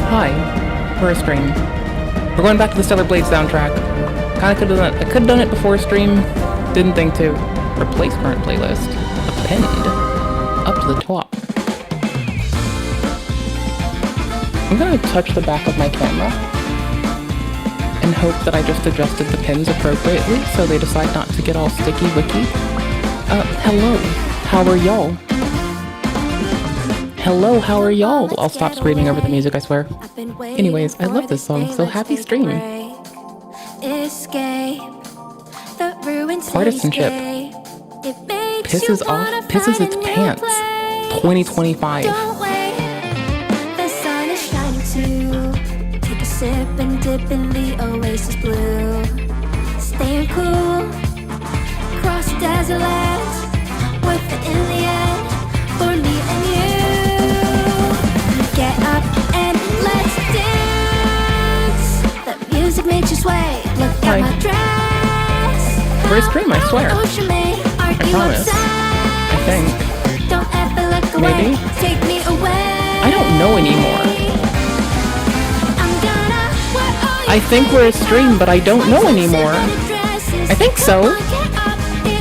Hi, we're a stream. We're going back to the Stellar Blade soundtrack. Kinda could've done it. I could've done it before stream. Didn't think to. Replace current playlist. Append. Up to the top. I'm gonna touch the back of my camera and hope that I just adjusted the pins appropriately so they decide not to get all sticky wicky. Hello. How are y'all? Hello, how are y'all? I'll stop screaming over the music, I swear. Anyways, I love this song, so happy stream. Partisanship. Pisses its pants. 2025. The sun is shining too. Take a sip and dip in the oasis blue. Staying cool. Cross the desert lands. Worth it in the end. For me and you. Get up and let's dance. The music makes you sway. Look at my dress. First stream, I swear. I promise. I think. Don't ever look away. Maybe. Take me away. I don't know anymore. I think we're a stream, but I don't know anymore. I think so.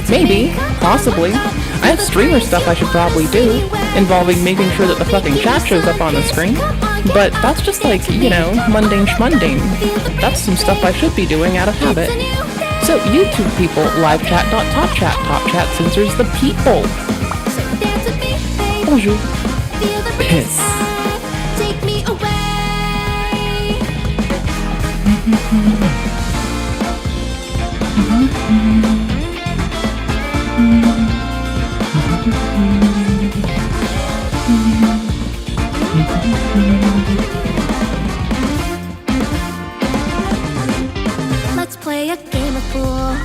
Maybe. Possibly. I have streamer stuff I should probably do, involving making sure that the fucking chat shows up on the screen. But that's just like, you know, mundane schmundane. That's some stuff I should be doing out of habit. So, YouTube people, live chat.topchat. Top chat censors the people. Bonjour. Piss. Take me away. Let's play a game of pool.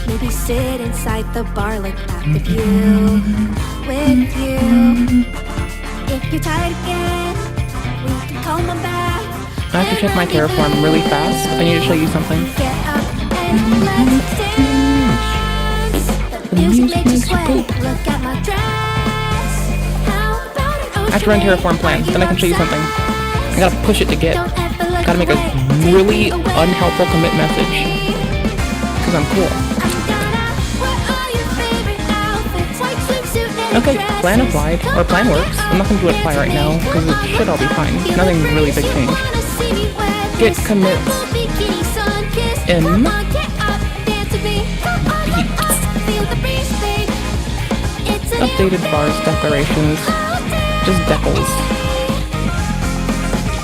Maybe sit inside the bar like at the view with you. If you're tired again, we can come on back. I have to check my Terraform really fast. I need to show you something. Get up and let's dance. The music makes you sway. Look at my dress. How about an ocean? I have to run Terraform plans, then I can show you something. I gotta push it to get. Gotta make a really unhelpful commit message. Cause I'm cool. Okay, plan applied, or plan works. I'm not gonna do apply right now, because it should all be fine. Nothing really big change. Git commits in beats. Updated bars declarations. Just decals.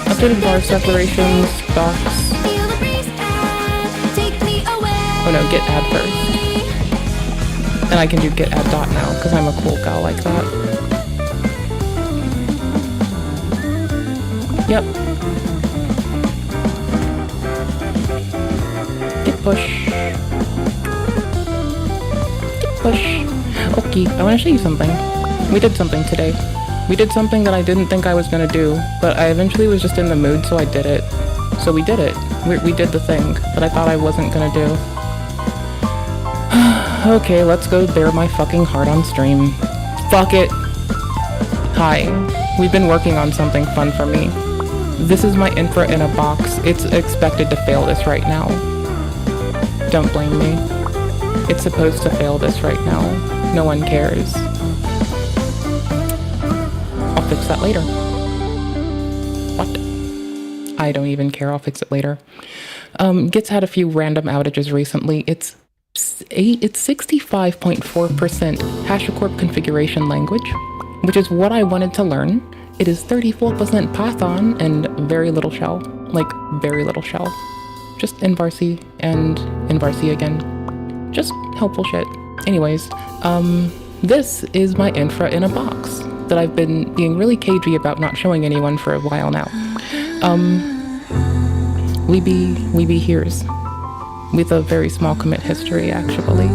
Updated bars declarations, docs. Oh no, git add first. And I can do git add dot now, because I'm a cool gal like that. Yep. Git push. Git push. Okay, I want to show you something. We did something today. We did something that I didn't think I was going to do, but I eventually was just in the mood, so I did it. So we did it. We did the thing that I thought I wasn't going to do. Okay, let's go bare my fucking heart on stream. Fuck it. Hi. We've been working on something fun for me. This is my infra in a box. It's expected to fail this right now. Don't blame me. It's supposed to fail this right now. No one cares. I'll fix that later. What? I don't even care. I'll fix it later. Git's had a few random outages recently. It's 65.4% HashiCorp configuration language, which is what I wanted to learn. It is 34% Python and very little shell. Like, very little shell. Just nvarc and nvarc again. Just helpful shit. Anyways, this is my infra in a box that I've been being really cagey about not showing anyone for a while now. We be here's. With a very small commit history, actually.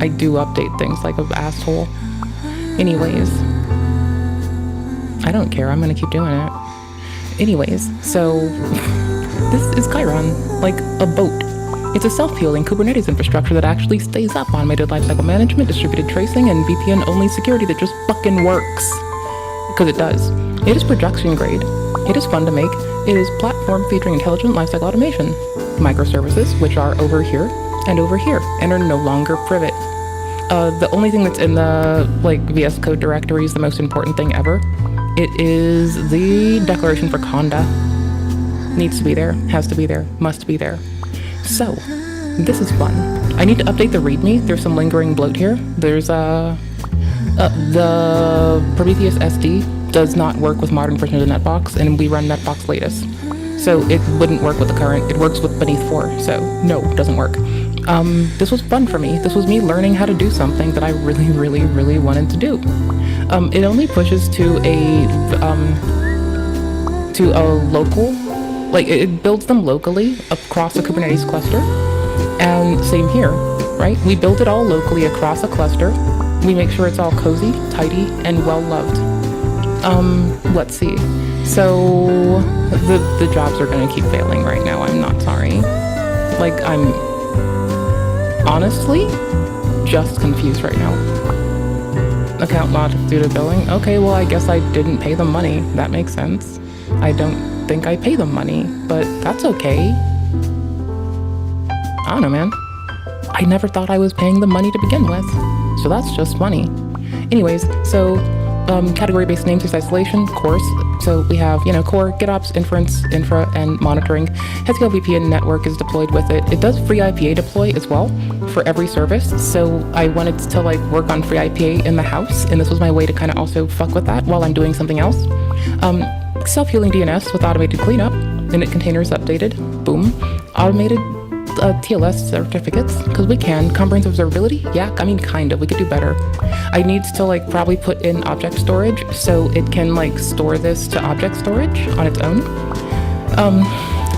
I do update things like an asshole. Anyways. I don't care, I'm gonna keep doing it. Anyways, so... this is Chiron. Like a boat. It's a self-healing Kubernetes infrastructure that actually stays up automated lifecycle management, distributed tracing, and VPN-only security that just fucking works. Because it does. It is production grade. It is fun to make. It is platform featuring intelligent lifecycle automation. Microservices, which are over here, and are no longer privet. The only thing that's in the VS Code directory is the most important thing ever. It is the declaration for conda. Needs to be there, has to be there, must be there. So, this is fun. I need to update the README. There's some lingering bloat here. There's the Prometheus SD does not work with modern versions of Netbox, and we run Netbox latest. So it wouldn't work with the current. It works with Beneath 4, so no, it doesn't work. This was fun for me. This was me learning how to do something that I really wanted to do. It only pushes to a local, it builds them locally across a Kubernetes cluster. And same here, right? We build it all locally across a cluster. We make sure it's all cozy, tidy, and well-loved. Let's see. So the jobs are gonna keep failing right now. I'm not sorry. I'm honestly just confused right now. Account locked due to billing. Okay, well, I guess I didn't pay them money. That makes sense. I don't think I pay them money, but that's okay. I don't know, man. I never thought I was paying them money to begin with, so that's just funny. Anyways, so category-based names is isolation, course. So we have, core, GitOps, inference, infra, and monitoring. Headscale VPN network is deployed with it. It does free IPA deploy as well for every service. So I wanted to work on free IPA in the house, and this was my way to kind of also fuck with that while I'm doing something else. Self-healing DNS with automated cleanup, init containers updated, boom. Automated TLS certificates, because we can. Comprehensive observability, yeah, kind of, we could do better. I need to probably put in object storage so it can store this to object storage on its own.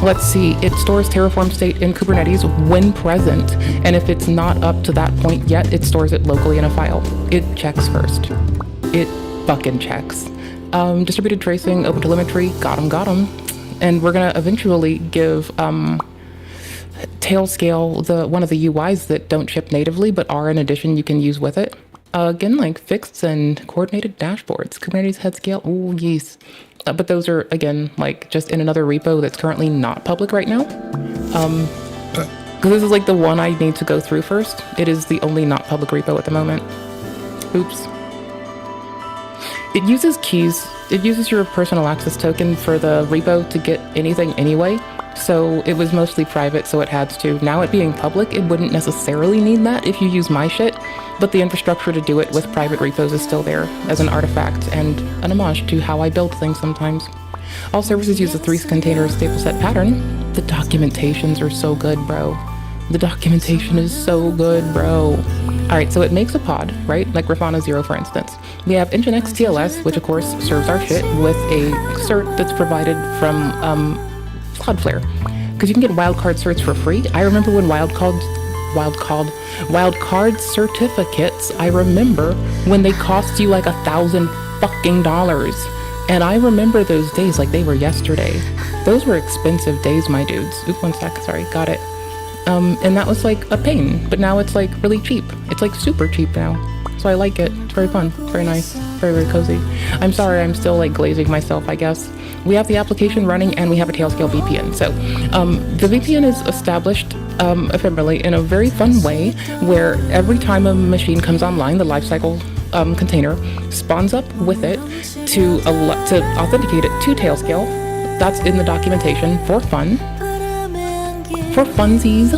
Let's see, it stores Terraform state in Kubernetes when present, and if it's not up to that point yet, it stores it locally in a file. It checks first. It fucking checks. Distributed tracing, OpenTelemetry, got 'em. And we're gonna eventually give Tailscale one of the UIs that don't ship natively but are in addition you can use with it. Again, fixed and coordinated dashboards, Kubernetes Headscale, ooh yes. But those are, again, just in another repo that's currently not public right now. Because this is the one I need to go through first. It is the only not public repo at the moment. Oops. It uses keys. It uses your personal access token for the repo to get anything anyway. So it was mostly private, so it had to. Now it being public, it wouldn't necessarily need that if you use my shit, but the infrastructure to do it with private repos is still there as an artifact and an homage to how I build things sometimes. All services use a 3-container staple set pattern. The documentations are so good, bro. The documentation is so good, bro. Alright, so it makes a pod, right? Like Grafana 0, for instance. We have Nginx TLS, which of course serves our shit with a cert that's provided from Cloudflare, because you can get wildcard certs for free. I remember when wildcard certificates, I remember when they cost you $1,000 fucking dollars, and I remember those days like they were yesterday. Those were expensive days, my dudes. Oop, 1 sec, sorry, got it. And that was a pain, but now it's really cheap. It's super cheap now. So I like it. It's very fun, very nice, very cozy. I'm sorry, I'm still glazing myself, I guess. We have the application running and we have a Tailscale VPN. So the VPN is established ephemerally in a very fun way where every time a machine comes online, the lifecycle container spawns up with it to authenticate it to Tailscale. That's in the documentation for fun. For funsies.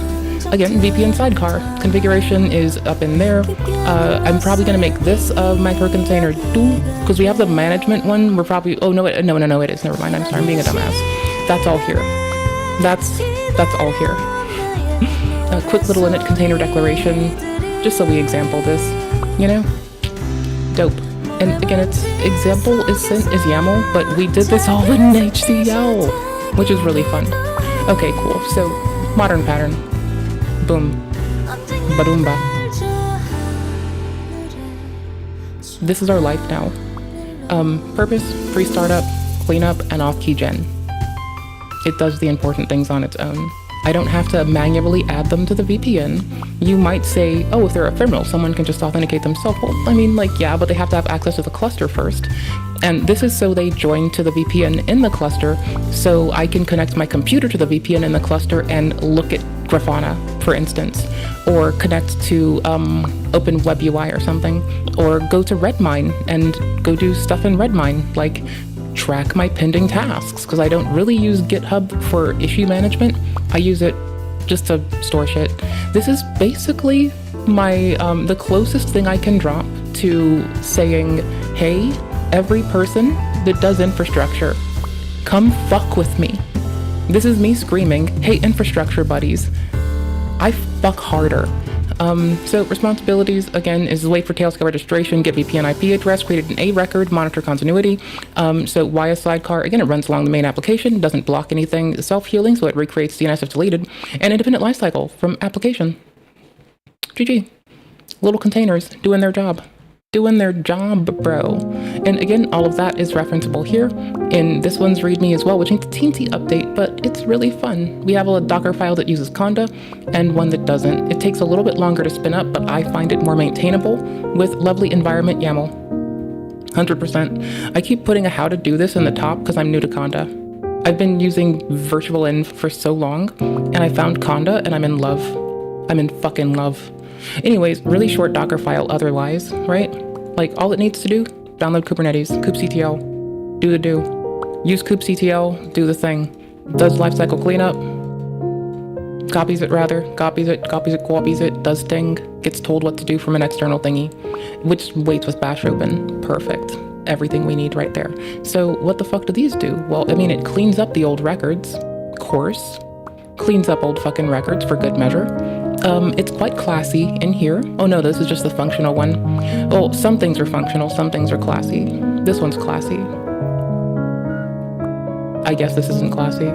Again, VPN sidecar. Configuration is up in there. I'm probably going to make this a microcontainer too, because we have the management one. We're probably, oh no, it is. Never mind. I'm sorry, I'm being a dumbass. That's all here. That's all here. A quick little init container declaration, just so we example this, Dope. And again, its example is YAML, but we did this all in HCL, which is really fun. Okay, cool. So, modern pattern. Boom. Badoomba. This is our life now. Purpose, free startup, cleanup, and off-key gen. It does the important things on its own. I don't have to manually add them to the VPN. You might say, oh, if they're ephemeral, someone can just authenticate themselves. Well, I mean, like, yeah, but they have to have access to the cluster first. And this is so they join to the VPN in the cluster, so I can connect my computer to the VPN in the cluster and look at Grafana, for instance, or connect to Open Web UI or something, or go to Redmine and go do stuff in Redmine, like track my pending tasks, because I don't really use GitHub for issue management. I use it just to store shit. This is basically my the closest thing I can drop to saying, hey, every person that does infrastructure, come fuck with me. This is me screaming, hey, infrastructure buddies, I fuck harder. So responsibilities, again, is wait for tailscale registration, get VPN IP address, create an A record, monitor continuity. So why a sidecar? Again, it runs along the main application, doesn't block anything, self-healing, so it recreates DNS if deleted, and independent lifecycle from application. GG. Little containers doing their job. Doing their job, bro. And again, all of that is referenceable here in this one's README as well, which needs a teensy update, but it's really fun. We have a Docker file that uses Conda and one that doesn't. It takes a little bit longer to spin up, but I find it more maintainable with lovely environment YAML. 100%. I keep putting a how to do this in the top because I'm new to Conda. I've been using virtualenv for so long, and I found Conda and I'm in love. I'm in fucking love. Anyways, really short Docker file otherwise, right? Like, all it needs to do, download Kubernetes, kubectl, do the do. Use kubectl, do the thing. Does lifecycle cleanup, copies it, copies it, does sting, gets told what to do from an external thingy, which waits with bash open. Perfect. Everything we need right there. So what the fuck do these do? Well, I mean, it cleans up the old records, of course. Cleans up old fucking records for good measure. It's quite classy in here. Oh no, this is just the functional one. Well, some things are functional, some things are classy. This one's classy. I guess this isn't classy.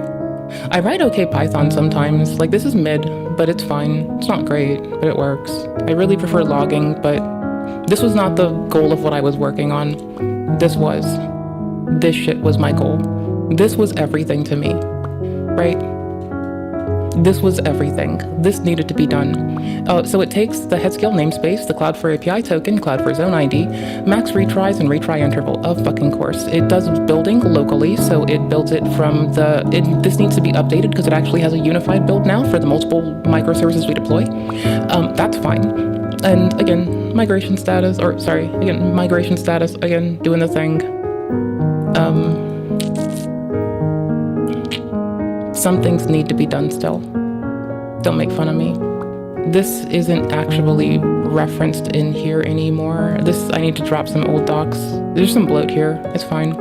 I write okay Python sometimes. Like, this is mid, but it's fine. It's not great, but it works. I really prefer logging, but this was not the goal of what I was working on. This was. This shit was my goal. This was everything to me, right? This was everything. This needed to be done. So it takes the headscale namespace, the Cloudflare API token, Cloudflare zone ID, max retries, and retry interval, of fucking course. It does building locally, so it builds it from the... this needs to be updated because it actually has a unified build now for the multiple microservices we deploy. That's fine. And again, migration status, again, doing the thing. Some things need to be done still. Don't make fun of me. This isn't actually referenced in here anymore. I need to drop some old docs. There's some bloat here, it's fine.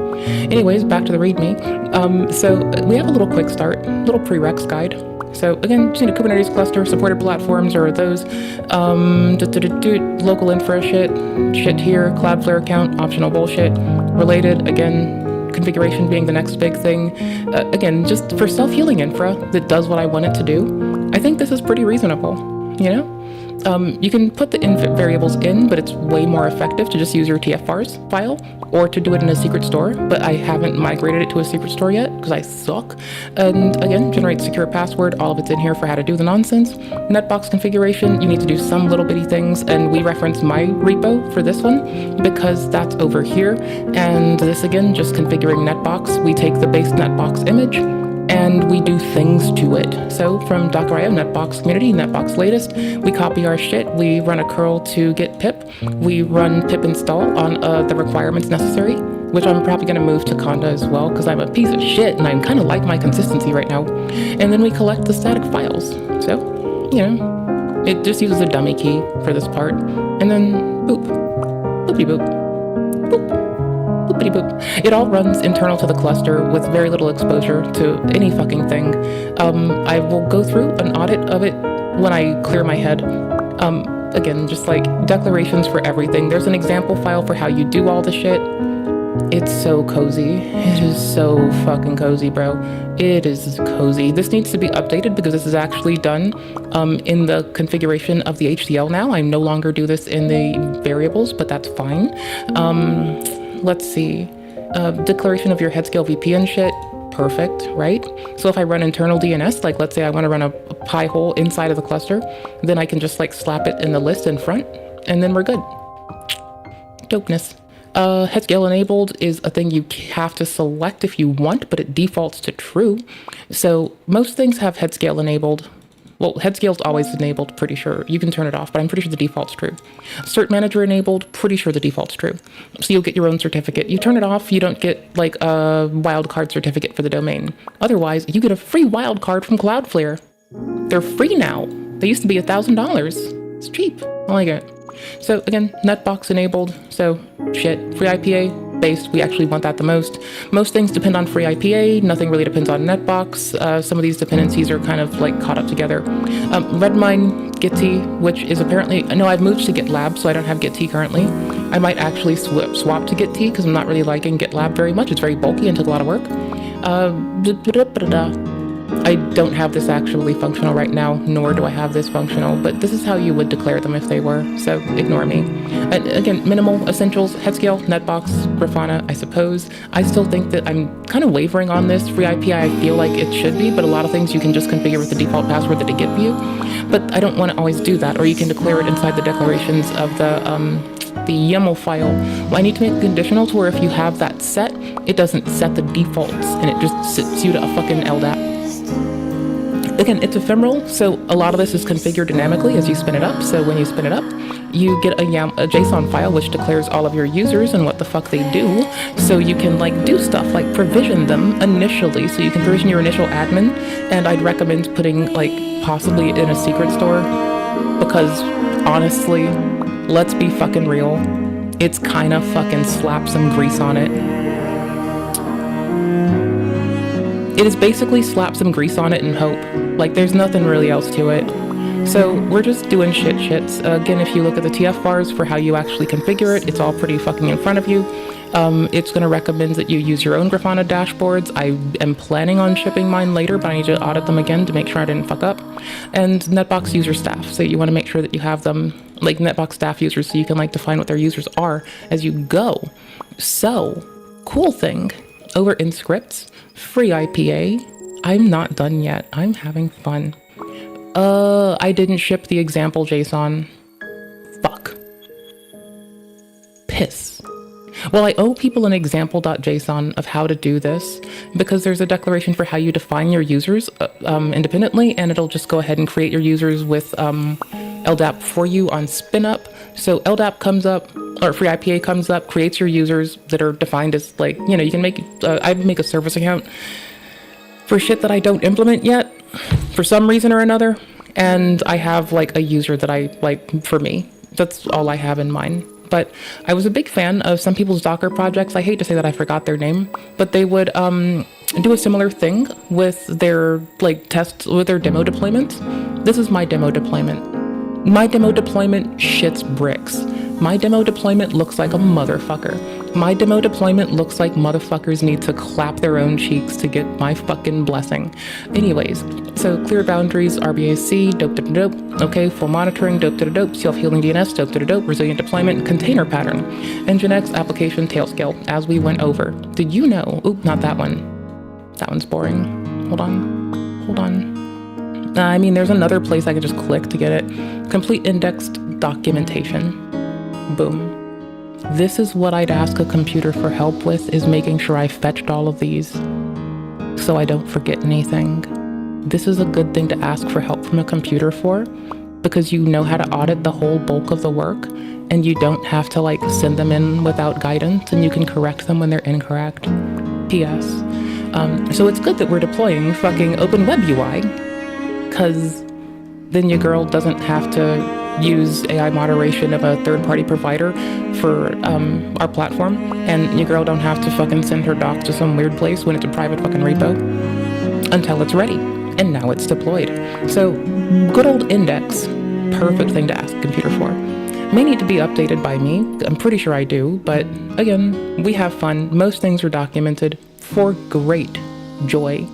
Anyways, back to the README. So we have a little quick start, little prereqs guide. So again, just need a Kubernetes cluster, supported platforms are those, local infra shit here, Cloudflare account, optional bullshit, related, again, configuration being the next big thing. Again, just for self-healing infra that does what I want it to do, I think this is pretty reasonable, you know? You can put the inf variables in, but it's way more effective to just use your TF-vars file or to do it in a secret store, but I haven't migrated it to a secret store yet because I suck. And again, generate secure password, all of it's in here for how to do the nonsense. Netbox configuration, you need to do some little bitty things, and we reference my repo for this one because that's over here. And this again, just configuring netbox. We take the base netbox image and we do things to it. So from Docker.io, netbox community, netbox latest, we copy our shit, we run a curl to git pip, we run pip install on the requirements necessary, which I'm probably gonna move to Conda as well, because I'm a piece of shit and I'm kind of like my consistency right now. And then we collect the static files. So, you know, it just uses a dummy key for this part. And then boop, boopity boop, boop. Boop. It all runs internal to the cluster with very little exposure to any fucking thing. I will go through an audit of it when I clear my head. Again, just like declarations for everything. There's an example file for how you do all the shit. It's so cozy. It is so fucking cozy, bro. It is cozy. This needs to be updated because this is actually done in the configuration of the HCL now. I no longer do this in the variables, but that's fine. Let's see. Declaration of your headscale VPN shit. perfect, right? So if I run internal DNS, like let's say I want to run a pi hole inside of the cluster, then I can just like slap it in the list in front, and then we're good. Dopeness. Head scale enabled is a thing you have to select if you want, but it defaults to true. So most things have head scale enabled. Well, head scale is always enabled, pretty sure. You can turn it off, but I'm pretty sure the default's true. Cert manager enabled, pretty sure the default's true. So you'll get your own certificate. You turn it off, you don't get like a wildcard certificate for the domain. Otherwise, you get a free wildcard from Cloudflare. They're free now. They used to be $1,000. It's cheap. I like it. So again, netbox enabled. So shit, free IPA based. We actually want that the most. Most things depend on free IPA. Nothing really depends on netbox. Some of these dependencies are kind of like caught up together. Redmine, Git, which is apparently, no, I've moved to GitLab, so I don't have Git currently. I might actually swap to Git because I'm not really liking GitLab very much. It's very bulky and took a lot of work. I don't have this actually functional right now, nor do I have this functional, but this is how you would declare them if they were, so ignore me. And again, minimal, essentials, head scale, netbox, Grafana, I suppose. I still think that I'm kind of wavering on this. Free IPI, I feel like it should be, but a lot of things you can just configure with the default password that they give you. But I don't want to always do that, or you can declare it inside the declarations of the YAML file. Well, I need to make a conditional to where if you have that set, it doesn't set the defaults, and it just sets you to a fucking LDAP. Again, it's ephemeral, so a lot of this is configured dynamically as you spin it up. So when you spin it up, you get a JSON file which declares all of your users and what the fuck they do. So you can like do stuff like provision them initially. So you can provision your initial admin, and I'd recommend putting like possibly in a secret store, because honestly, let's be fucking real, it's kind of fucking slap some grease on it. It is basically slap some grease on it and hope. Like, there's nothing really else to it. So we're just doing shits. Again, if you look at the TF bars for how you actually configure it, it's all pretty fucking in front of you. It's going to recommend that you use your own Grafana dashboards. I am planning on shipping mine later, but I need to audit them again to make sure I didn't fuck up. And netbox user staff. So you want to make sure that you have them, like netbox staff users, so you can like define what their users are as you go. So, cool thing. Over in scripts, free IPA. I'm not done yet. I'm having fun. I didn't ship the example JSON. Fuck. Piss. Well, I owe people an example.json of how to do this, because there's a declaration for how you define your users independently, and it'll just go ahead and create your users with LDAP for you on spin-up. So LDAP comes up, or free IPA comes up, creates your users that are defined as like, you know, you can make, I make a service account for shit that I don't implement yet for some reason or another. And I have like a user that I like for me. That's all I have in mind. But I was a big fan of some people's Docker projects. I hate to say that I forgot their name, but they would do a similar thing with their like tests, with their demo deployments. This is my demo deployment. My demo deployment shits bricks. My demo deployment looks like a motherfucker. My demo deployment looks like motherfuckers need to clap their own cheeks to get my fucking blessing. Anyways, so clear boundaries, RBAC, dope, okay, full monitoring, dope, self-healing DNS, dope, resilient deployment, container pattern, Nginx, application, tail scale, as we went over. Did you know, oop, not that one. That one's boring. Hold on. I mean, there's another place I could just click to get it. Complete indexed documentation. Boom. This is what I'd ask a computer for help with, is making sure I fetched all of these so I don't forget anything. This is a good thing to ask for help from a computer for, because you know how to audit the whole bulk of the work, and you don't have to like send them in without guidance, and you can correct them when they're incorrect. P.S. So it's good that we're deploying fucking Open Web UI, because then your girl doesn't have to use AI moderation of a third-party provider for our platform, and your girl don't have to fucking send her docs to some weird place when it's a private fucking repo until it's ready, and now it's deployed. So good old index, perfect thing to ask a computer for. May need to be updated by me. I'm pretty sure I do, but again, we have fun. Most things are documented for great joy.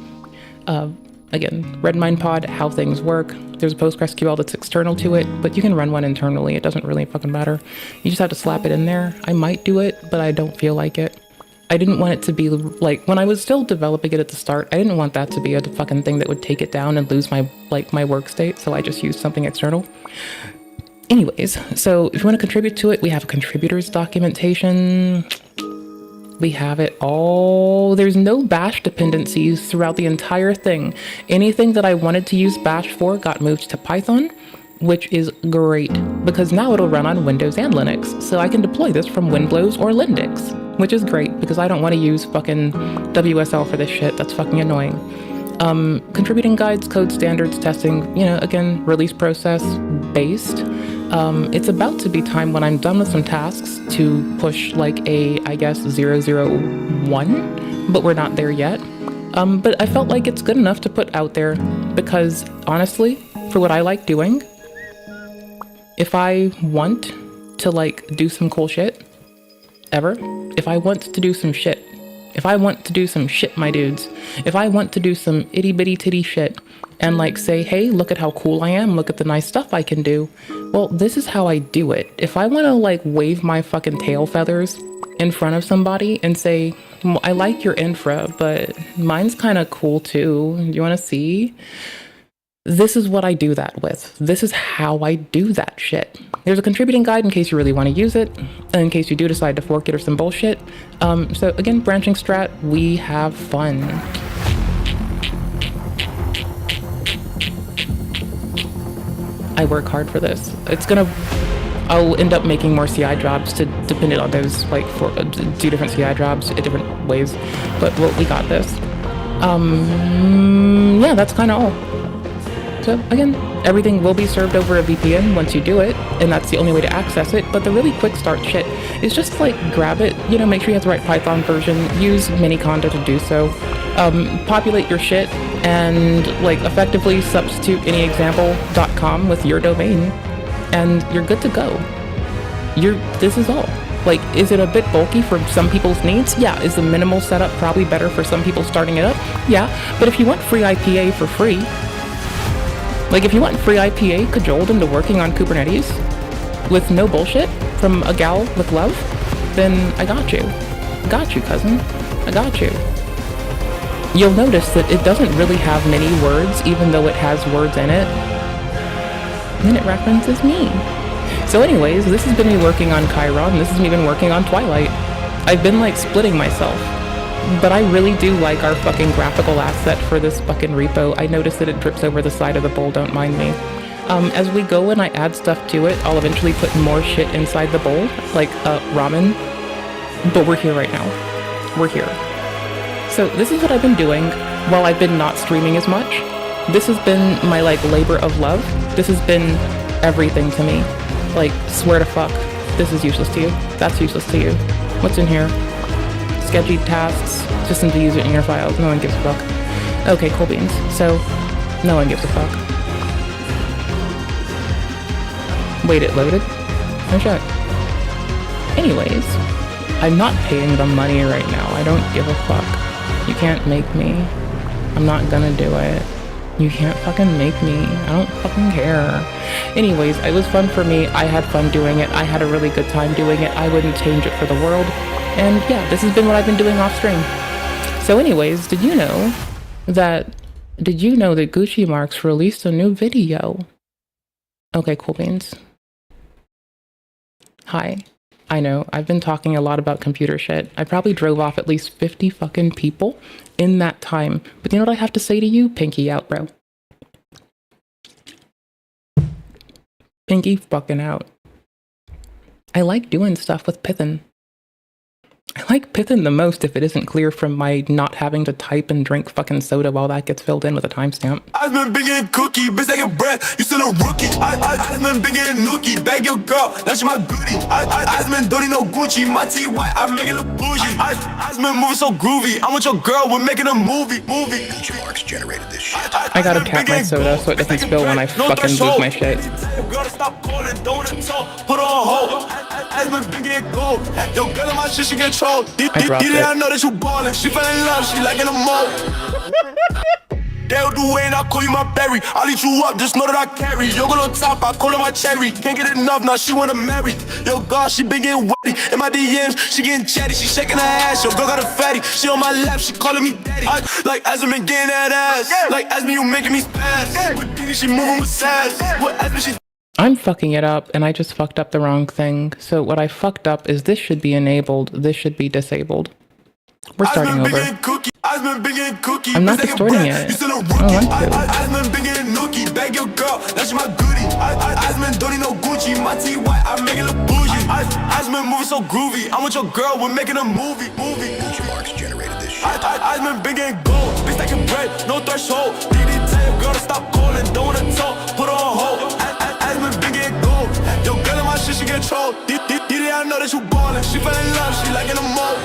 Again, Redmine pod, how things work. There's a PostgreSQL that's external to it, but you can run one internally. It doesn't really fucking matter. You just have to slap it in there. I might do it, but I don't feel like it. I didn't want it to be like, when I was still developing it at the start, I didn't want that to be a fucking thing that would take it down and lose my, like, my work state, so I just used something external. Anyways, so if you want to contribute to it, we have contributors documentation. We have it all. There's no bash dependencies throughout the entire thing. Anything that I wanted to use bash for got moved to Python, which is great because now it'll run on Windows and Linux. So I can deploy this from Windows or Linux, which is great because I don't want to use fucking WSL for this shit. That's fucking annoying. Contributing guides, code standards, testing, you know, again, release process based. It's about to be time when I'm done with some tasks to push like a, I guess, 001, but we're not there yet. But I felt like it's good enough to put out there because honestly, for what I like doing, if I want to like do some cool shit ever, if I want to do some shit, my dudes, if I want to do some itty bitty titty shit and like say, hey, look at how cool I am, look at the nice stuff I can do, well, this is how I do it. If I want to like wave my fucking tail feathers in front of somebody and say, well, I like your infra, but mine's kind of cool too, you want to see? This is what I do that with. This is how I do that shit. There's a contributing guide in case you really want to use it, and in case you do decide to fork it or some bullshit. So again, branching strat, we have fun. I work hard for this. I'll end up making more CI jobs to dependent on those, like for do different CI jobs in different ways. But well, we got this. Yeah, that's kind of all. So again, everything will be served over a VPN once you do it, and that's the only way to access it. But the really quick start shit is just like grab it, you know, make sure you have the right Python version, use Miniconda to do so, populate your shit, and like effectively substitute anyexample.com with your domain, and you're good to go. This is all. Like, is it a bit bulky for some people's needs? Yeah. Is the minimal setup probably better for some people starting it up? Yeah. But if you want free IPA for free, like if you want free IPA cajoled into working on Kubernetes with no bullshit from a gal with love, then I got you. Got you, cousin. I got you. You'll notice that it doesn't really have many words, even though it has words in it. And then it references me. So anyways, this has been me working on Chiron. This has me been working on Twilight. I've been like splitting myself. But I really do like our fucking graphical asset for this fucking repo. I noticed that it drips over the side of the bowl, don't mind me. As we go and I add stuff to it, I'll eventually put more shit inside the bowl, like ramen. But we're here right now. We're here. So this is what I've been doing while I've been not streaming as much. This has been my like labor of love. This has been everything to me. Like, swear to fuck, this is useless to you. That's useless to you. What's in here? Sketchy tasks, system to use it in your files. No one gives a fuck. Okay, cool beans. So, no one gives a fuck. Wait, it loaded? No shit. Anyways, I'm not paying the money right now. I don't give a fuck. You can't make me. I'm not gonna do it. You can't fucking make me. I don't fucking care. Anyways, it was fun for me. I had fun doing it. I had a really good time doing it. I wouldn't change it for the world. And yeah, this has been what I've been doing off stream. So anyways, did you know that guccimarx released a new video? Okay, cool beans. Hi. I know, I've been talking a lot about computer shit. I probably drove off at least 50 fucking people in that time. But you know what I have to say to you? Pinky out, bro. Pinky fucking out. I like doing stuff with Python. I like Python the most if it isn't clear from my not having to type and drink fucking soda while that gets filled in with a timestamp. Asmon bigger cookie, bitch take a breath, you still a rookie. Asmon bigger nookie, bag your girl, that's my goodie. Asmon don't need no Gucci, my T white, I'm making a bougie. Asmon moving so groovy, I'm with your girl, we're making a movie. guccimarx generated this shit. I gotta cap my soda so it doesn't spill when I fucking lose my shit. Put on hold. Asmon bigger gold, yo girl on my shit, she get trolled. I dropped it. I know that you ballin', she fell in love, she like in a mode. They'll do it and I call you my berry. I'll eat you up, just know that I carry. Yogurt on top, I call her my cherry. Can't get enough, now she wanna marry. Yo, God, she been getting wetty. In my DMs, she getting chatty. She shaking her ass, yo, girl got a fatty. She on my lap, she calling me daddy. Like Asmon getting that ass. Like Asmon, you making me spaz. With Diddy, she moving with sass. What Asmon, she... I'm fucking it up, and I just fucked up the wrong thing. So what I fucked up is this should be enabled, this should be disabled. We're starting over. I'm not distorting it. I don't want to. Asmon big and nookie, bag your girl, that's my goodie. Asmon don't need no Gucci, my T white, I make it look bougie. Asmon moving so groovy, I'm with your girl, we're making a movie. guccimarx generated this shit. Asmon big and gold, bitch stacking bread, no threshold. DD tell your girl to stop calling, don't wanna talk, put her on hold. Asmon big and gold, your girl in my shit, she get trolled. DD, I know that you ballin', she fell in love, she like in the mode.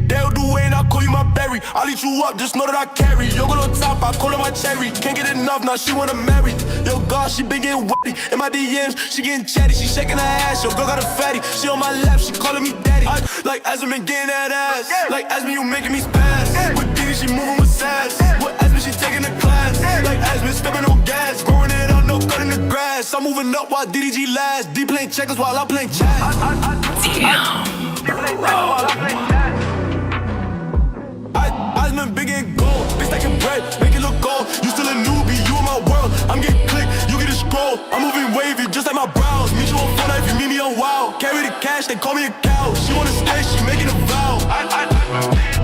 They'll do it and I call you my berry. I'll eat you up, just know that I carry. Yogurt on top, I call her my cherry. Can't get enough, now she wanna marry. Yo, God, she been getting wetty. In my DMs, she getting chatty. She shaking her ass, yo, girl got a fatty. She on my lap, she calling me daddy. Like Asmon getting that ass. Like Asmon, you making me spaz. With Diddy, she moving with sass. With Asmon, she taking the class. Like Asmon, stepping on gas. Growing it up, no cutting the grass. I'm moving up while DDG last. D playing checkers while I playing chess. Asmon big and gold, bitch stacking bread, make it look gold. You still a newbie, you in my world. I'm getting click, you get a scroll. I'm moving wavy, just like my brows. Meet you on phone if you meet me on wow. Carry the cash, they call me a cow. She wanna stay, she making a vow.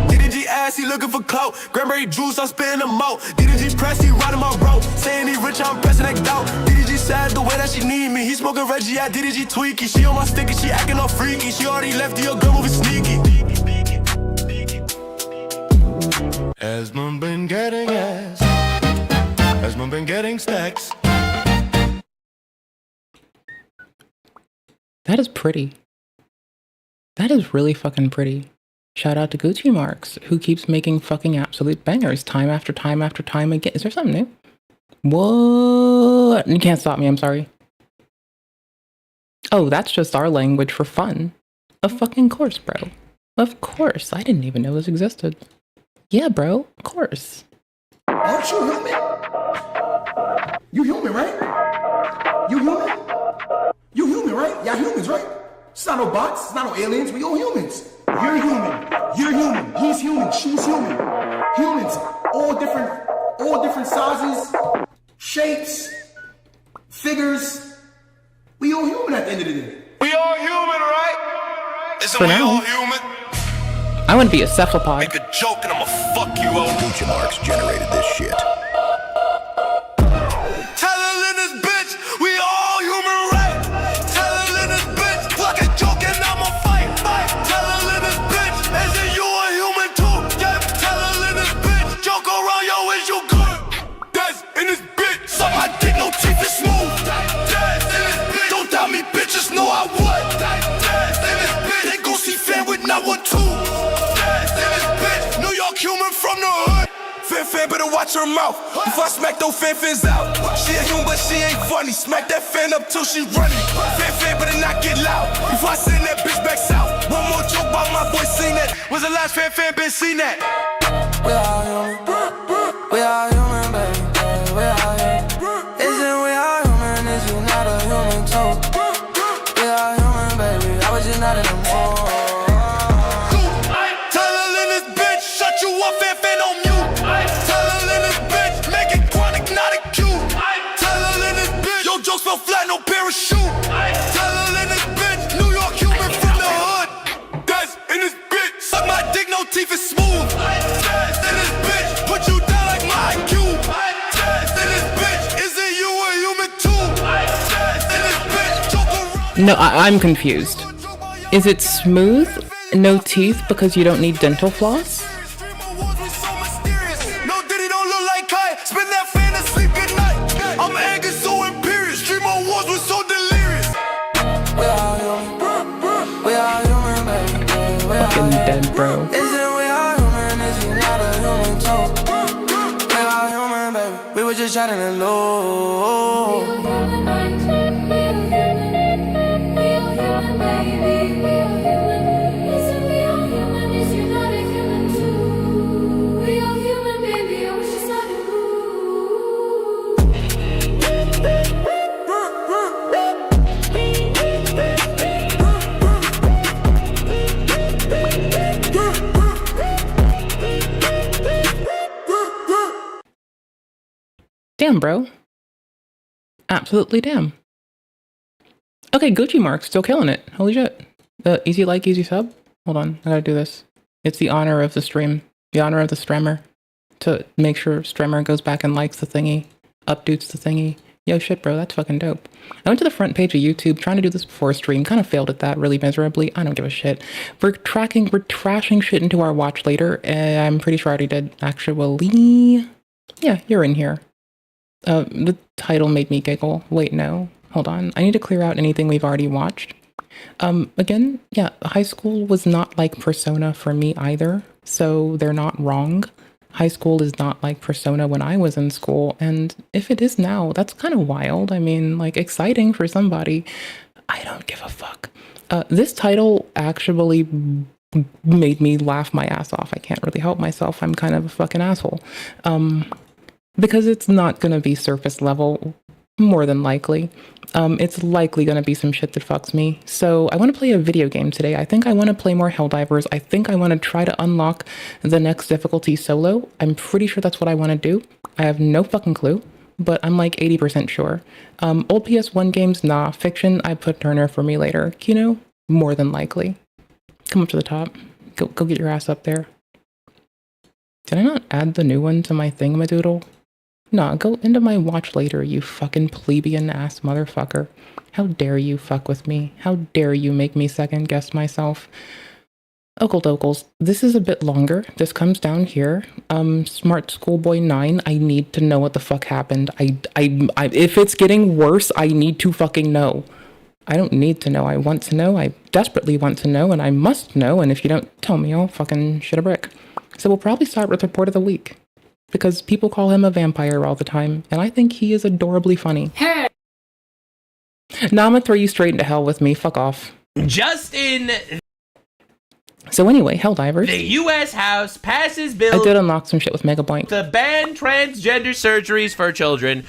DDG ass, he looking for clout. Cranberry juice, I'm spitting them out. DDG press, he riding my route. Saying he rich, I'm pressing that doubt. DDG sad the way that she need me. He smoking Reggie, I DDG tweaky. She on my sticky, she acting all freaky. She already left, your girl moving sneaky. Asmon been getting ass. Asmon been getting stacks. That is pretty. That is really fucking pretty. Shout out to guccimarx, who keeps making fucking absolute bangers time after time after time again. Is there something new? What? You can't stop me, I'm sorry. Oh, that's just our language for fun. Of fucking course, bro. Of course. I didn't even know this existed. Yeah, bro, of course. Aren't you human? You human, right? You human? You human, right? Y'all humans, right? It's not no bots, it's not no aliens, we all humans. You're human, he's human, she's human. Humans, all different sizes, shapes, figures. We all human at the end of the day. We all human, right? Isn't For we now. all human? I want to be a cephalopod. Make a joke and I'ma fuck you up. guccimarx generated this shit. Tell her in this bitch, we all human, right? Tell her in this bitch, fuck a joke and I'ma fight. Tell her in this bitch, isn't you a human too? Yeah, tell her in this bitch, joke around, yo, is you good? That's in this bitch, suck my dick, no teeth is smooth. That's in this bitch, don't doubt me, bitches know I would. That's in this bitch, they gon' see fan with not one two. Human from the hood. Fan better watch her mouth before I smack those fins out. She a human but she ain't funny. Smack that fan up till she running. Fan better not get loud before I send that bitch back south. One more joke about my boy seen that. Was the last fan been seen that? We all human. We all human, baby. We all human. Isn't we all human? Is you not a human too? We all human, baby. I was just not in the mood. You up, fan on mute. Tell her in this bitch, make it chronic, not acute. Tell her in this bitch, your jokes fell flat, no parachute. Tell her in this bitch, New York human from the hood. That's in this bitch, suck my dick, no teeth is smooth. That's in this bitch, put you down like my IQ. That's in this bitch, isn't you a human too? That's in this bitch, joke around. No, I'm confused. Is it smooth? No teeth because you don't need dental floss? Dead, bro. Isn't we all human? Is you not a human too? We all human, baby. We were just trying to low. Isn't we all human? Is you not a human too? We all human, baby. damn, bro. Absolutely damn. Okay, guccimarx, still killing it. Holy shit. Easy like, easy sub. Hold on, I gotta do this. It's the honor of the stream. The honor of the strimmer. To make sure strimmer goes back and likes the thingy. Updates the thingy. Yo, shit, bro, that's fucking dope. I went to the front page of YouTube trying to do this before stream. Kind of failed at that really miserably. I don't give a shit. We're trashing shit into our watch later. I'm pretty sure I already did, actually. Yeah, you're in here. The title made me giggle. Wait, no. Hold on. I need to clear out anything we've already watched. Again, yeah, high school was not like Persona for me either. So they're not wrong. High school is not like Persona when I was in school, and if it is now, that's kind of wild. I mean, like, exciting for somebody. I don't give a fuck. This title actually made me laugh my ass off. I can't really help myself. I'm kind of a fucking asshole. Because it's not gonna be surface level, more than likely. It's likely going to be some shit that fucks me. So I want to play a video game today. I think I want to play more Helldivers. I think I want to try to unlock the next difficulty solo. I'm pretty sure that's what I want to do. I have no fucking clue, but I'm like 80% sure. Old PS1 games, nah. Fiction, I put Turner for me later. You know, more than likely. Come up to the top. Go get your ass up there. Did I not add the new one to my thingamadoodle? Nah, go into my watch later, you fucking plebeian ass motherfucker. How dare you fuck with me? How dare you make me second guess myself? Okle-dokles, this is a bit longer. This comes down here. Smart Schoolboy 9, I need to know what the fuck happened. If it's getting worse, I need to fucking know. I don't need to know. I want to know. I desperately want to know, and I must know, and if you don't tell me, I'll fucking shit a brick. So we'll probably start with Report of the Week. Because people call him a vampire all the time, and I think he is adorably funny. Hey! Nah, I'm gonna throw you straight into hell with me. Fuck off. Just in... So anyway, Helldivers. The U.S. House passes bill... I did unlock some shit with Mega Blank. ...to ban transgender surgeries for children.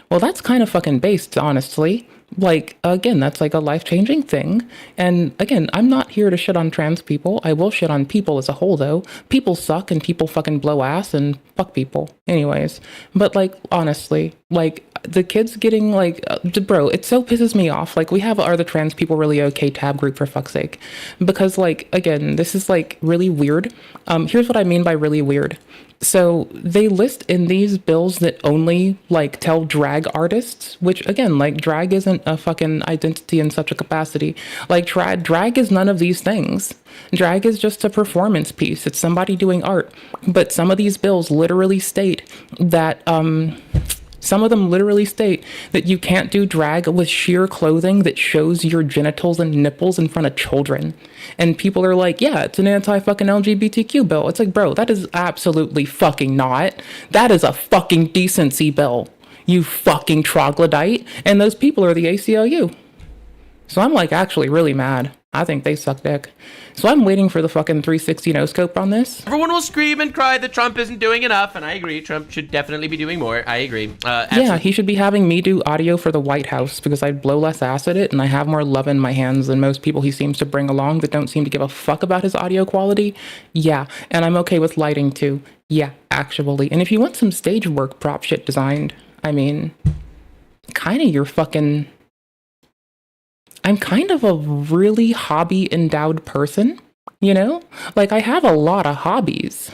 Well, that's kind of fucking based, honestly. Like, again, that's like a life-changing thing. And again, I'm not here to shit on trans people. I will shit on people as a whole, though. People suck and people fucking blow ass and fuck people. Anyways. But, like, honestly, like, the kids getting, like, bro, it so pisses me off. Like, we have Are the Trans People Really Okay tab group, for fuck's sake. Because, like, again, this is, like, really weird. Here's what I mean by really weird. So they list in these bills that only like tell drag artists, which again, like drag isn't a fucking identity in such a capacity. Like drag is none of these things. Drag is just a performance piece. It's somebody doing art. But some of these bills literally state that some of them literally state that you can't do drag with sheer clothing that shows your genitals and nipples in front of children. And people are like, yeah, it's an anti-fucking LGBTQ bill. It's like, bro, that is absolutely fucking not. That is a fucking decency bill, you fucking troglodyte. And those people are the ACLU. So I'm like actually really mad. I think they suck dick. So I'm waiting for the fucking 360 no-scope on this. Everyone will scream and cry that Trump isn't doing enough, and I agree. Trump should definitely be doing more. I agree. Yeah, he should be having me do audio for the White House because I'd blow less ass at it, and I have more love in my hands than most people he seems to bring along that don't seem to give a fuck about his audio quality. Yeah, and I'm okay with lighting too. Yeah, actually. And if you want some stage work prop shit designed, I mean, kind of your fucking... I'm kind of a really hobby-endowed person, you know? Like, I have a lot of hobbies.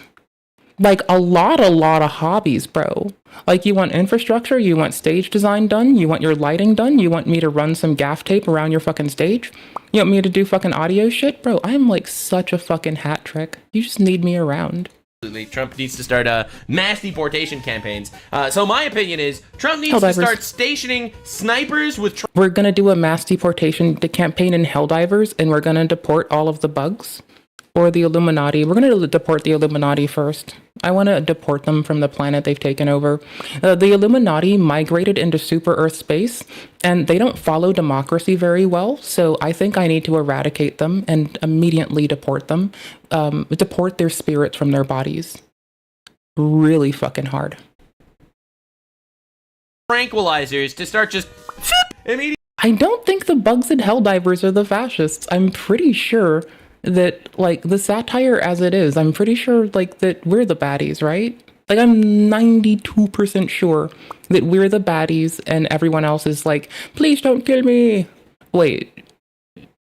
Like, a lot of hobbies, bro. Like, you want infrastructure, you want stage design done, you want your lighting done, you want me to run some gaff tape around your fucking stage, you want me to do fucking audio shit? Bro, I'm like such a fucking hat trick. You just need me around. Trump needs to start mass deportation campaigns. So my opinion is Trump needs to start stationing snipers with... We're going to do a mass deportation campaign in Helldivers, and we're going to deport all of the bugs. Or the Illuminati. We're going to deport the Illuminati first. I want to deport them from the planet they've taken over. The Illuminati migrated into super Earth space, and they don't follow democracy very well, so I think I need to eradicate them and immediately deport them. Deport their spirits from their bodies. Really fucking hard. Tranquilizers to start just... immediately. I don't think the bugs in Helldivers are the fascists. I'm pretty sure... that, like, the satire as it is, I'm pretty sure, like, that we're the baddies, right? Like, I'm 92% sure that we're the baddies and everyone else is like, please don't kill me. Wait,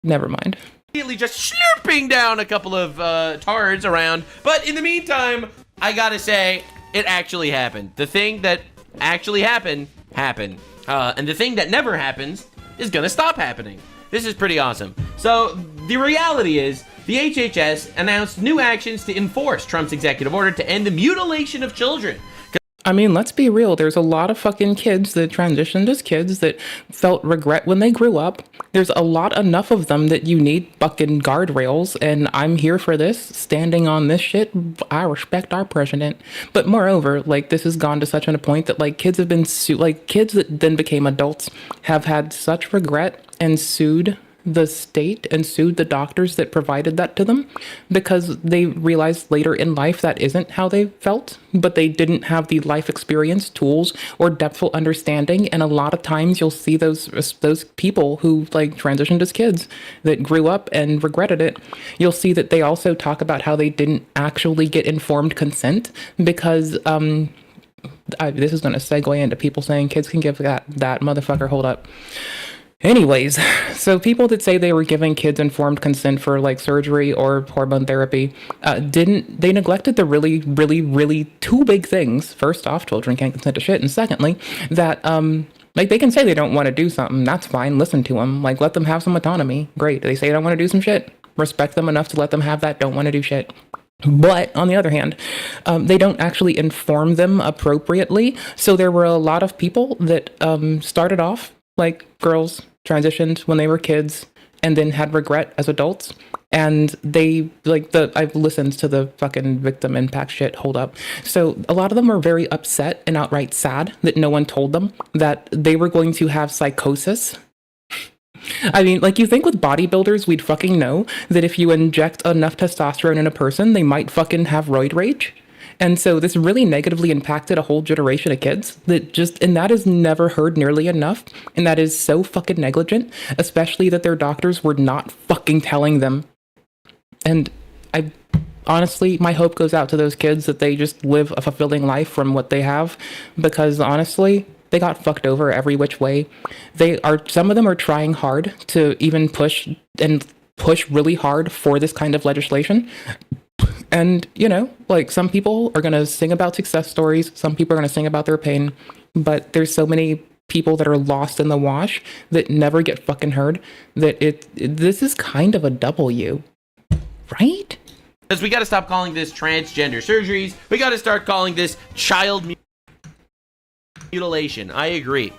never mind. Immediately just slurping down a couple of tards around. But in the meantime, I gotta say, it actually happened. The thing that actually happened. And the thing that never happens is gonna stop happening. This is pretty awesome. So the reality is, the HHS announced new actions to enforce Trump's executive order to end the mutilation of children. I mean, let's be real. There's a lot of fucking kids that transitioned as kids that felt regret when they grew up. There's a lot enough of them that you need fucking guardrails, and I'm here for this, standing on this shit. I respect our president. But moreover, like, this has gone to such a point that, like, kids have been kids that then became adults have had such regret and sued the state and sued the doctors that provided that to them because they realized later in life that isn't how they felt, but they didn't have the life experience, tools, or depthful understanding. And a lot of times you'll see those people who like transitioned as kids that grew up and regretted it. You'll see that they also talk about how they didn't actually get informed consent because this is going to segue into people saying kids can give that motherfucker. Hold up. Anyways, so people that say they were giving kids informed consent for like surgery or hormone therapy, they neglected the really two big things. First off, children can't consent to shit. And secondly, that, like they can say they don't want to do something. That's fine. Listen to them. Like, let them have some autonomy. Great. They say they don't want to do some shit. Respect them enough to let them have that don't want to do shit. But on the other hand, they don't actually inform them appropriately. So there were a lot of people that started off like girls transitioned when they were kids and then had regret as adults. And they I've listened to the fucking victim impact shit. Hold up. So a lot of them were very upset and outright sad that no one told them that they were going to have psychosis. I mean, like, you think with bodybuilders, we'd fucking know that if you inject enough testosterone in a person, they might fucking have roid rage. And so this really negatively impacted a whole generation of kids and that is never heard nearly enough. And that is so fucking negligent, especially that their doctors were not fucking telling them. And I honestly, my hope goes out to those kids that they just live a fulfilling life from what they have, because honestly, they got fucked over every which way. Some of them are trying hard to even push really hard for this kind of legislation. And, you know, like, some people are going to sing about success stories. Some people are going to sing about their pain. But there's so many people that are lost in the wash that never get fucking heard that this is kind of a W, right? Because we got to stop calling this transgender surgeries. We got to start calling this child mutilation. I agree.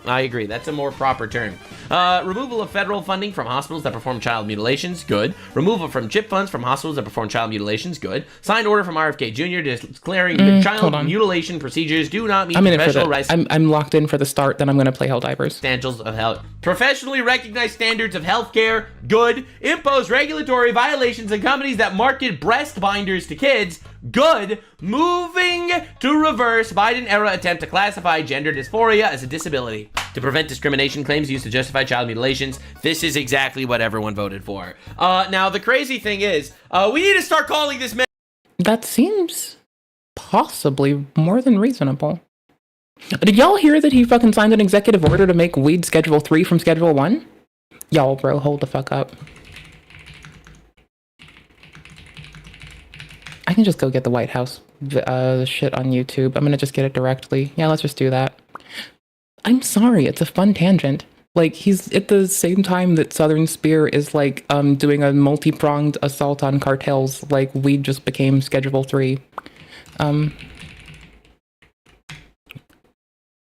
That's a more proper term. Removal of federal funding from hospitals that perform child mutilations, good. Removal from CHIP funds from hospitals that perform child mutilations, good. Signed order from RFK Jr. declaring that child mutilation procedures do not meet professional rights. I'm locked in for the start, then I'm going to play Helldivers. Standards of health. Professionally recognized standards of healthcare, good. Impose regulatory violations on companies that market breast binders to kids, good. Moving to reverse Biden-era attempt to classify gender dysphoria as a disability. To prevent discrimination claims used to justify child mutilations. This is exactly what everyone voted for. Now, the crazy thing is, we need to start calling this... That seems possibly more than reasonable. Did y'all hear that he fucking signed an executive order to make weed Schedule 3 from Schedule 1? Y'all, bro, hold the fuck up. I can just go get the White House shit on YouTube. I'm gonna just get it directly. Yeah, let's just do that. I'm sorry, it's a fun tangent. Like, he's at the same time that Southern Spear is like doing a multi-pronged assault on cartels, like weed just became Schedule 3.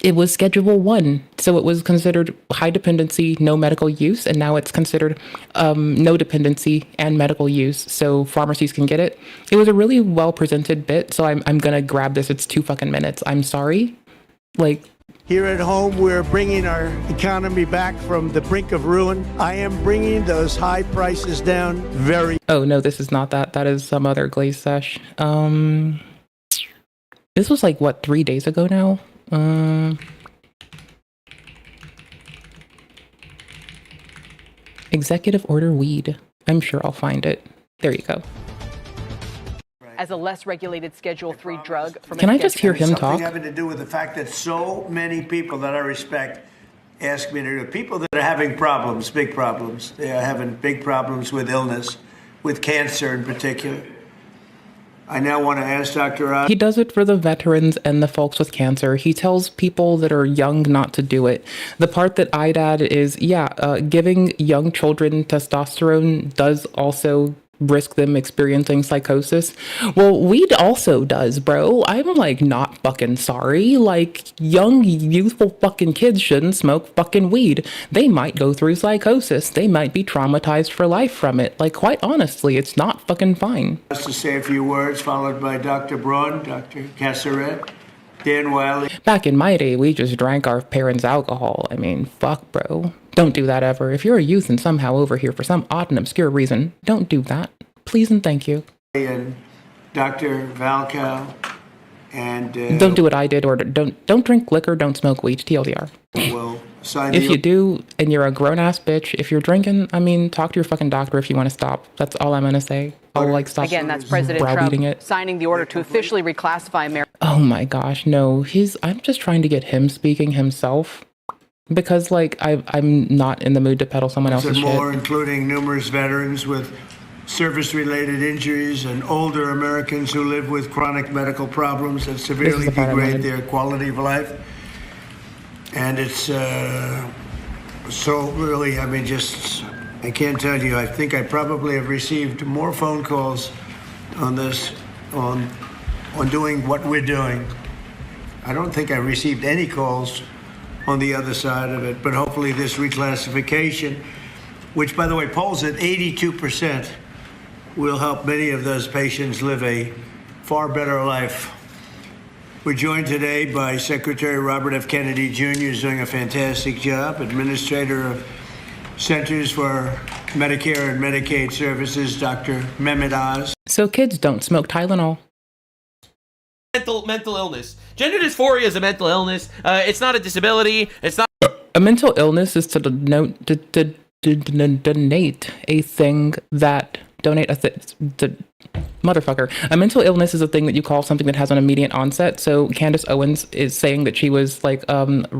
It was Schedule 1, so it was considered high dependency, no medical use, and now it's considered no dependency and medical use, so pharmacies can get it. It was a really well-presented bit, so I'm gonna grab this. It's 2 fucking minutes. I'm sorry. Like... Here at home, we're bringing our economy back from the brink of ruin. I am bringing those high prices down very... Oh, no, this is not that. That is some other Glaze sesh. This was like, what, 3 days ago now? Executive order weed. I'm sure I'll find it. There you go. as a less regulated Schedule III drug from Can I just hear him talk? Something having to do with the fact that so many people that I respect ask me to do. People that are having problems, big problems. They are having big problems with illness, with cancer in particular. I now want to ask Dr. Oz. He does it for the veterans and the folks with cancer. He tells people that are young not to do it. The part that I'd add is, giving young children testosterone does also risk them experiencing psychosis. Well, weed also does, bro. I'm like not fucking sorry. Like, young, youthful fucking kids shouldn't smoke fucking weed. They might go through psychosis. They might be traumatized for life from it. Like, quite honestly, it's not fucking fine. To say a few words, followed by Dr. Braun, Dr. Casseret, Dan Wiley. Back in my day, we just drank our parents' alcohol. I mean, fuck, bro. Don't do that ever. If you're a youth and somehow over here for some odd and obscure reason, don't do that. Please and thank you. And Dr. Valkow and don't do what I did, or don't drink liquor, don't smoke weed. TLDR. Will sign if you do, and you're a grown-ass bitch, if you're drinking, I mean, talk to your fucking doctor if you want to stop. That's all I'm gonna say. I'll like stop. Again, that's President Trump signing the order to officially reclassify America. Oh my gosh, no. I'm just trying to get him speaking himself. Because, like, I'm not in the mood to peddle someone else's shit. More, including numerous veterans with service-related injuries and older Americans who live with chronic medical problems that severely degrade their quality of life. And it's so really, I mean, just, I can't tell you, I think I probably have received more phone calls on this, on doing what we're doing. I don't think I received any calls on the other side of it, but hopefully this reclassification, which by the way polls at 82%, will help many of those patients live a far better life. We're joined today by Secretary Robert F. Kennedy Jr., who's doing a fantastic job, Administrator of Centers for Medicare and Medicaid Services, Dr. Mehmet Oz. So kids don't smoke Tylenol. Mental illness. Gender dysphoria is a mental illness. It's not a disability. It's not a mental illness. Is to donate a thing that motherfucker. A mental illness is a thing that you call something that has an immediate onset. So Candace Owens is saying that she was like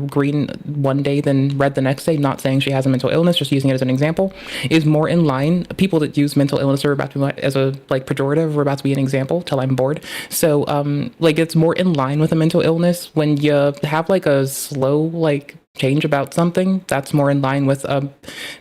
green one day, then red the next day, not saying she has a mental illness, just using it as an example, is more in line. People that use mental illness are about to be as a like pejorative, are about to be an example till I'm bored. So like it's more in line with a mental illness when you have like a slow like change about something. That's more in line with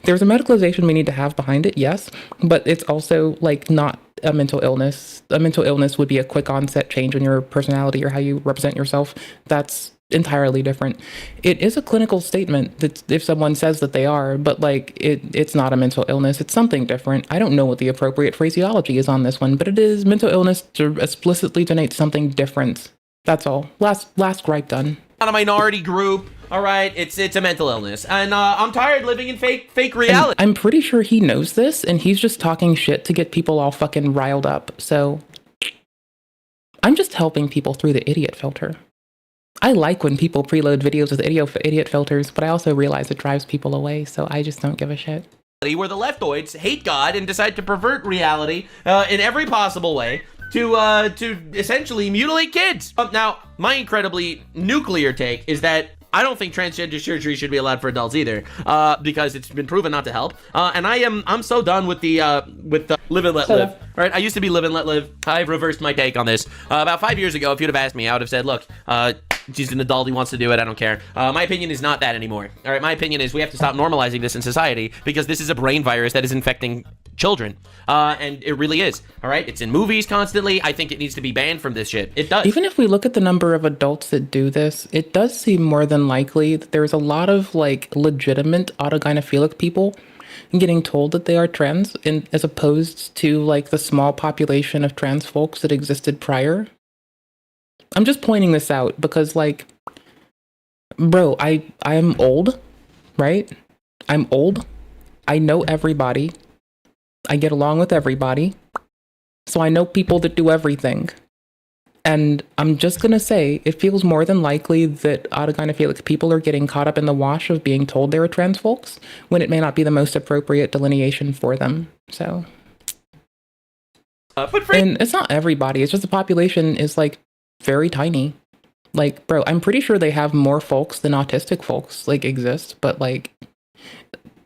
there's a medicalization we need to have behind it, yes, but it's also like not a mental illness. A mental illness would be a quick onset change in your personality or how you represent yourself. That's entirely different. It is a clinical statement that if someone says that they are, but like it's not a mental illness. It's something different. I don't know what the appropriate phraseology is on this one, but it is mental illness to explicitly denote something different. That's all. Last gripe done. Not a minority group. All right, it's a mental illness, and I'm tired living in fake reality. And I'm pretty sure he knows this, and he's just talking shit to get people all fucking riled up. So I'm just helping people through the idiot filter. I like when people preload videos with idiot filters, but I also realize it drives people away, so I just don't give a shit. Where the leftoids hate God and decide to pervert reality in every possible way to essentially mutilate kids. Now, my incredibly nuclear take is that I don't think transgender surgery should be allowed for adults either, because it's been proven not to help. And I'm so done with the live and let live. All right, I used to be live and let live. I've reversed my take on this. About 5 years ago, if you'd have asked me, I would have said, look, she's an adult, he wants to do it, I don't care. My opinion is not that anymore. All right, my opinion is we have to stop normalizing this in society because this is a brain virus that is infecting children, and it really is. All right, it's in movies constantly. I think it needs to be banned from this shit. It does. Even if we look at the number of adults that do this, it does seem more than likely that there's a lot of like legitimate autogynephilic people getting told that they are trans, as opposed to like the small population of trans folks that existed prior. I'm just pointing this out because like, bro, I'm old, right? I'm old. I know everybody. I get along with everybody. So I know people that do everything. And I'm just going to say, it feels more than likely that autogynephilic people are getting caught up in the wash of being told they're trans folks when it may not be the most appropriate delineation for them. So And it's not everybody. It's just the population is like very tiny. Like, bro, I'm pretty sure they have more folks than autistic folks like exist, but like,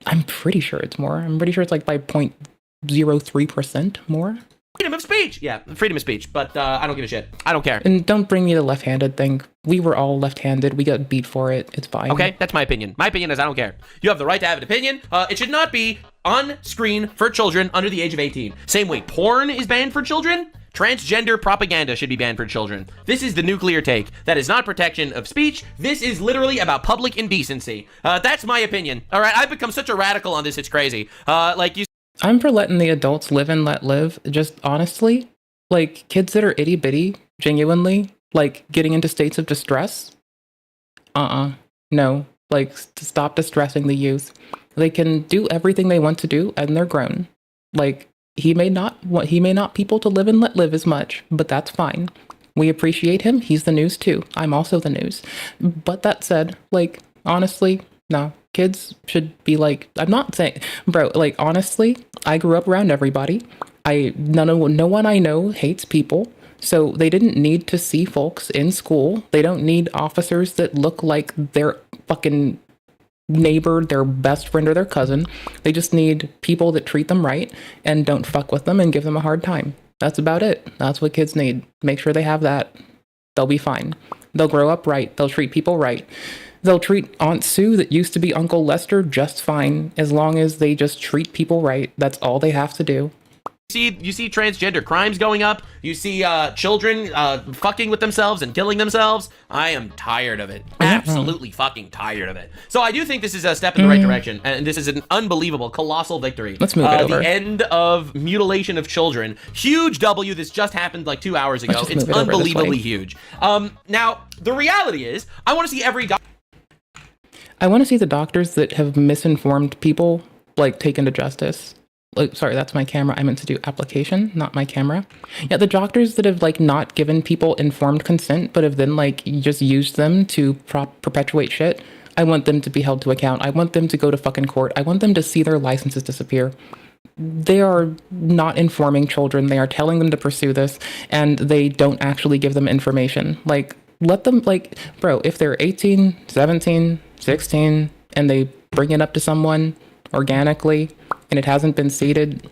I'm pretty sure it's more. I'm pretty sure it's like by 0.03% more. Freedom of speech. Yeah, freedom of speech. But I don't give a shit. I don't care. And don't bring me the left-handed thing. We were all left-handed. We got beat for it. It's fine. Okay, that's my opinion. My opinion is I don't care. You have the right to have an opinion. It should not be on screen for children under the age of 18. Same way porn is banned for children. Transgender propaganda should be banned for children. This is the nuclear take. That is not protection of speech. This is literally about public indecency. That's my opinion. All right, I've become such a radical on this. It's crazy. I'm for letting the adults live and let live. Just honestly, like kids that are itty bitty, genuinely, like getting into states of distress. No, like stop distressing the youth. They can do everything they want to do, and they're grown. Like he may not people to live and let live as much, but that's fine. We appreciate him. He's the news too. I'm also the news. But that said, like honestly, no. Kids should be like, I'm not saying, bro, like, honestly, I grew up around everybody. No one I know hates people. So they didn't need to see folks in school. They don't need officers that look like their fucking neighbor, their best friend, or their cousin. They just need people that treat them right and don't fuck with them and give them a hard time. That's about it. That's what kids need. Make sure they have that. They'll be fine. They'll grow up right. They'll treat people right. They'll treat Aunt Sue that used to be Uncle Lester just fine, as long as they just treat people right. That's all they have to do. You see transgender crimes going up. You see children fucking with themselves and killing themselves. I am tired of it. Absolutely fucking tired of it. So I do think this is a step in the right direction, and this is an unbelievable, colossal victory. Let's move it over. The end of mutilation of children. Huge W. This just happened like 2 hours ago. It's unbelievably huge. Now, the reality is, I want to see every doctor. I want to see the doctors that have misinformed people, like, taken to justice. Like, sorry, that's my camera. I meant to do application, not my camera. Yeah, the doctors that have, like, not given people informed consent, but have then, like, just used them to perpetuate shit. I want them to be held to account. I want them to go to fucking court. I want them to see their licenses disappear. They are not informing children. They are telling them to pursue this, and they don't actually give them information. Like, let them, like, bro, if they're 18, 17, 16, and they bring it up to someone organically, and it hasn't been seeded,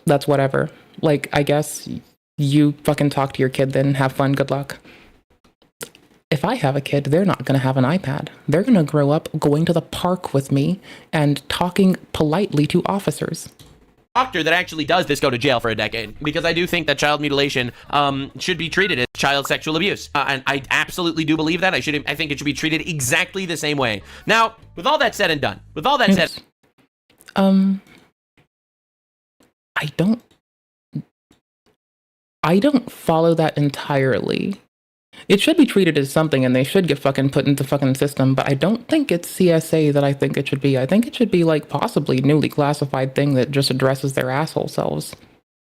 that's whatever. Like, I guess you fucking talk to your kid then, have fun, good luck. If I have a kid, they're not going to have an iPad. They're going to grow up going to the park with me and talking politely to officers. Doctor that actually does this go to jail for a decade, because I do think that child mutilation should be treated as child sexual abuse, and I absolutely do believe that. I think it should be treated exactly the same way. Now, with all that said and done, I don't follow that entirely. It should be treated as something, and they should get fucking put into fucking system, but I don't think it's CSA that I think it should be. I think it should be, like, possibly newly classified thing that just addresses their asshole selves.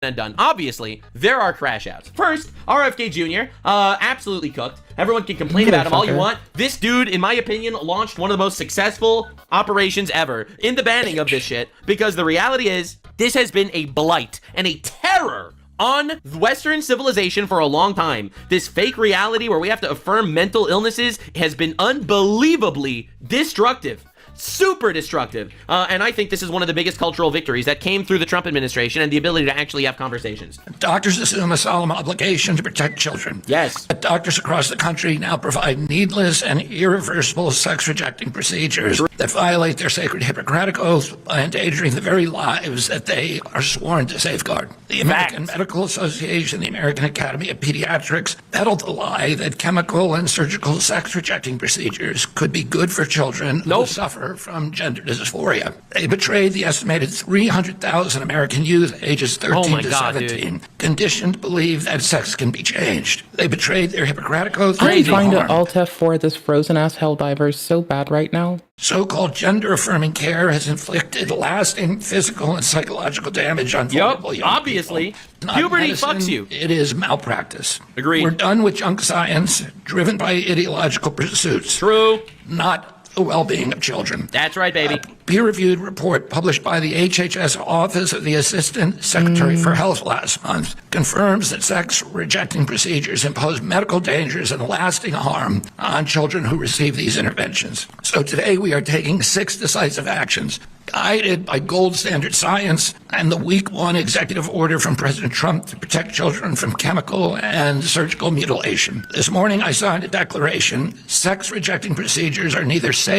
And done. Obviously, there are crash outs. First, RFK Jr., absolutely cooked. Everyone can complain about him all you want. This dude, in my opinion, launched one of the most successful operations ever in the banning of this shit, because the reality is, this has been a blight and a terror on Western civilization for a long time. This fake reality where we have to affirm mental illnesses has been unbelievably destructive. Super destructive. And I think this is one of the biggest cultural victories that came through the Trump administration and the ability to actually have conversations. Doctors assume a solemn obligation to protect children. Yes. But doctors across the country now provide needless and irreversible sex-rejecting procedures that violate their sacred Hippocratic oath by endangering the very lives that they are sworn to safeguard. The American Medical Association, the American Academy of Pediatrics, peddled the lie that chemical and surgical sex-rejecting procedures could be good for children who suffer from gender dysphoria. They betrayed the estimated 300,000 American youth ages 13 to 17, conditioned to believe that sex can be changed. They betrayed their Hippocratic oath. I'm trying to Alt F4 this frozen-ass Helldiver so bad right now. So-called gender-affirming care has inflicted lasting physical and psychological damage on vulnerable young obviously. people. Puberty Medicine, fucks you. It is malpractice. Agreed. We're done with junk science driven by ideological pursuits. True. Not the well-being of children. That's right, baby. A peer-reviewed report published by the HHS Office of the Assistant Secretary for Health last month confirms that sex-rejecting procedures impose medical dangers and lasting harm on children who receive these interventions. So today we are taking 6 decisive actions guided by gold standard science and the week 1 executive order from President Trump to protect children from chemical and surgical mutilation. This morning I signed a declaration. Sex-rejecting procedures are neither safe.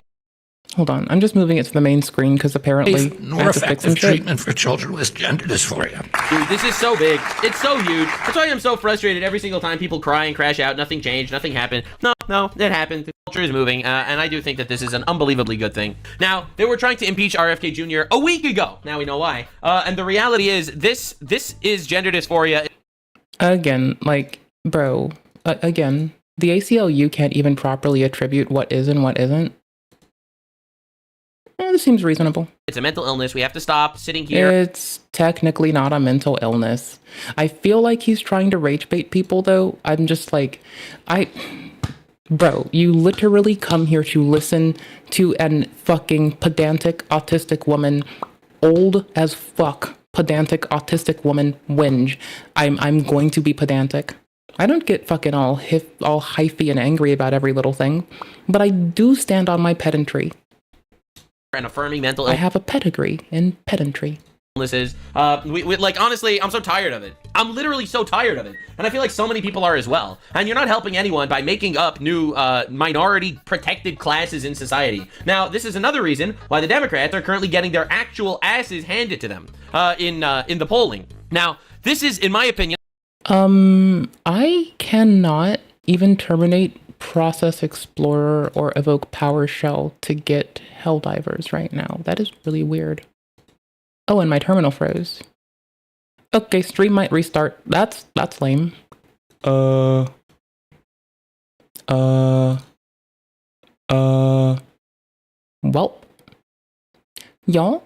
Hold on, I'm just moving it to the main screen because apparently nor effective treatment for children with gender dysphoria. Dude, this is so big. It's so huge. That's why I'm so frustrated every single time people cry and crash out. Nothing changed. Nothing happened. No, it happened. The culture is moving, and I do think that this is an unbelievably good thing. Now, they were trying to impeach RFK Jr. a week ago. Now we know why. And the reality is, this is gender dysphoria. Again, like, bro, again, the ACLU can't even properly attribute what is and what isn't. This seems reasonable. It's a mental illness. We have to stop sitting here. It's technically not a mental illness. I feel like he's trying to rage bait people, though. I'm just like, bro, you literally come here to listen to an fucking pedantic autistic woman, old as fuck, pedantic autistic woman whinge. I'm going to be pedantic. I don't get fucking all hyphy and angry about every little thing, but I do stand on my pedantry. And affirming mental I have a pedigree in pedantry. Illnesses. Like, honestly, I'm so tired of it. I'm literally so tired of it. And I feel like so many people are as well. And you're not helping anyone by making up new minority protected classes in society. Now, this is another reason why the Democrats are currently getting their actual asses handed to them in the polling. Now, this is, in my opinion... I cannot even terminate Process Explorer or evoke PowerShell to get Helldivers right now. That is really weird. Oh, and my terminal froze. Okay, stream might restart. That's lame. Well, y'all,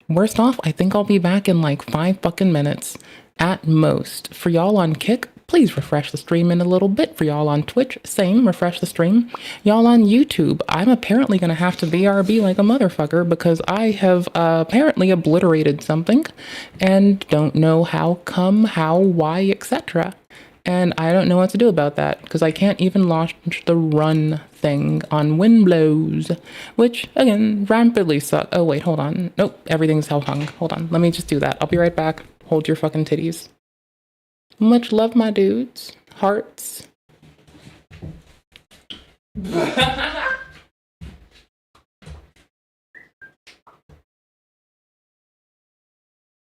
worst off, I think I'll be back in like 5 fucking minutes at most. For y'all on Kick, please refresh the stream in a little bit. For y'all on Twitch, same, refresh the stream. Y'all on YouTube, I'm apparently going to have to BRB like a motherfucker because I have apparently obliterated something and don't know how come, how, why, etc. And I don't know what to do about that because I can't even launch the run thing on Windblows, which, again, rampantly sucks. Oh, wait, hold on. Nope, everything's hung. Hold on, let me just do that. I'll be right back. Hold your fucking titties. Much love, my dudes. Hearts.